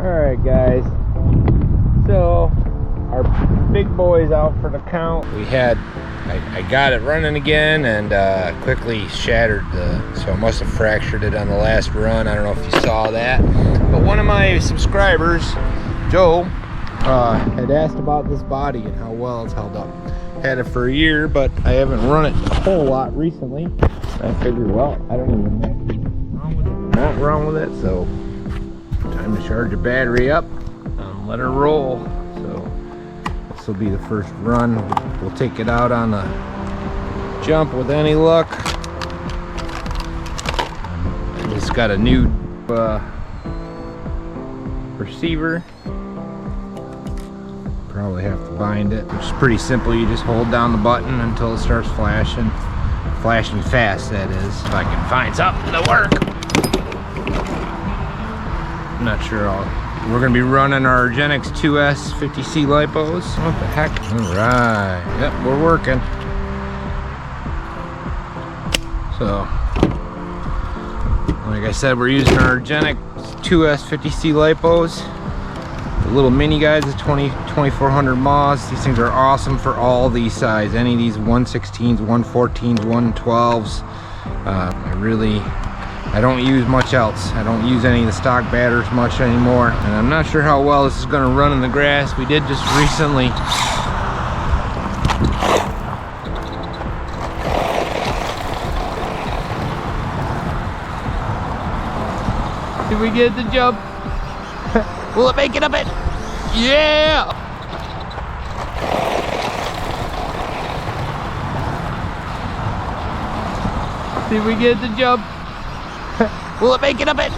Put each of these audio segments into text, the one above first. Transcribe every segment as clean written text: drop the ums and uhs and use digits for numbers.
Alright guys, so our big boy's out for the count. I got it running again and quickly shattered so I must have fractured it on the last run. I don't know if you saw that, but one of my subscribers, Joe, had asked about this body and how well it's held up. Had it for a year, but I haven't run it a whole lot recently. I figured, well, I don't even know what's wrong with it, so time to charge the battery up and let her roll. So this will be the first run. We'll take it out on the jump with any luck. It's got a new receiver. Probably have to bind it, which is pretty simple. You just hold down the button until it starts flashing. Flashing fast, that is. If I can find something to work. I'm not sure. We're going to be running our URGENEX 2S 50C Lipos. What the heck? Alright. Yep, we're working. So, like I said, we're using our URGENEX 2S 50C Lipos. The little mini guys, the 2400 mAhs. These things are awesome for all these sizes. Any of these 116s, 114s, 112s. I don't use much else. I don't use any of the stock batters much anymore. And I'm not sure how well this is going to run in the grass. We did just recently did we get the jump? Will it make it up it? Yeah! Did we get the jump? Will it make it up it?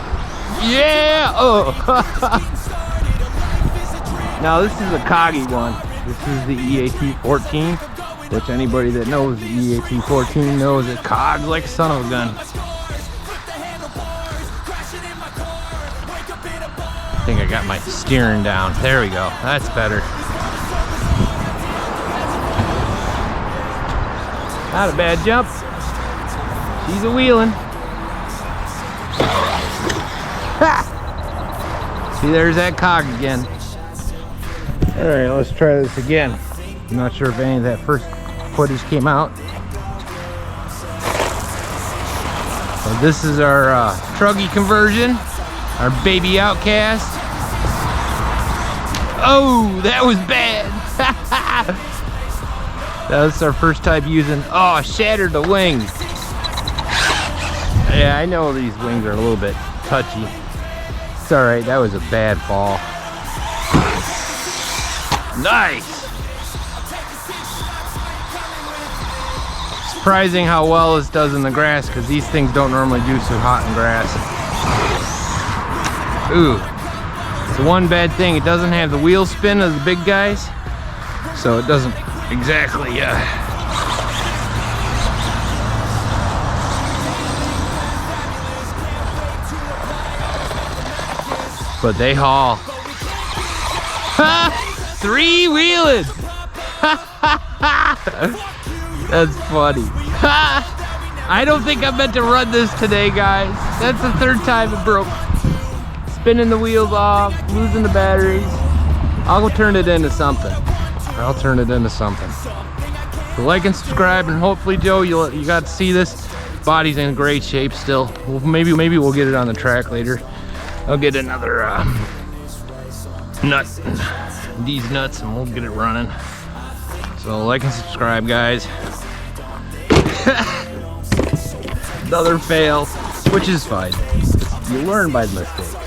Yeah! Oh! Now this is a Coggy one. This is the EAT14, which anybody that knows the EAT14 knows it cogs like a son of a gun. I think I got my steering down. There we go. That's better. Not a bad jump. She's a wheeling. Ha! See, there's that cog again. All right, let's try this again. I'm not sure if any of that first footage came out. So this is our Truggy conversion. Our baby Outcast. Oh, that was bad. That was our first time using. Oh, shattered the wings. Yeah, I know these wings are a little bit touchy. It's all right. That was a bad fall. Nice. Surprising how well this does in the grass, because these things don't normally do so hot in grass. Ooh, it's the one bad thing, it doesn't have the wheel spin of the big guys, so it doesn't exactly but they haul. Three wheeling. That's funny. I don't think I meant to run this today, guys. That's the third time it broke. Spinning the wheels off, losing the batteries. I'll go turn it into something. I'll turn it into something. So like and subscribe, and hopefully, Joe, you got to see this. Body's in great shape still. Well, maybe we'll get it on the track later. I'll get another nut, these nuts, and we'll get it running. So like and subscribe, guys. Another fail, which is fine. You learn by the mistake.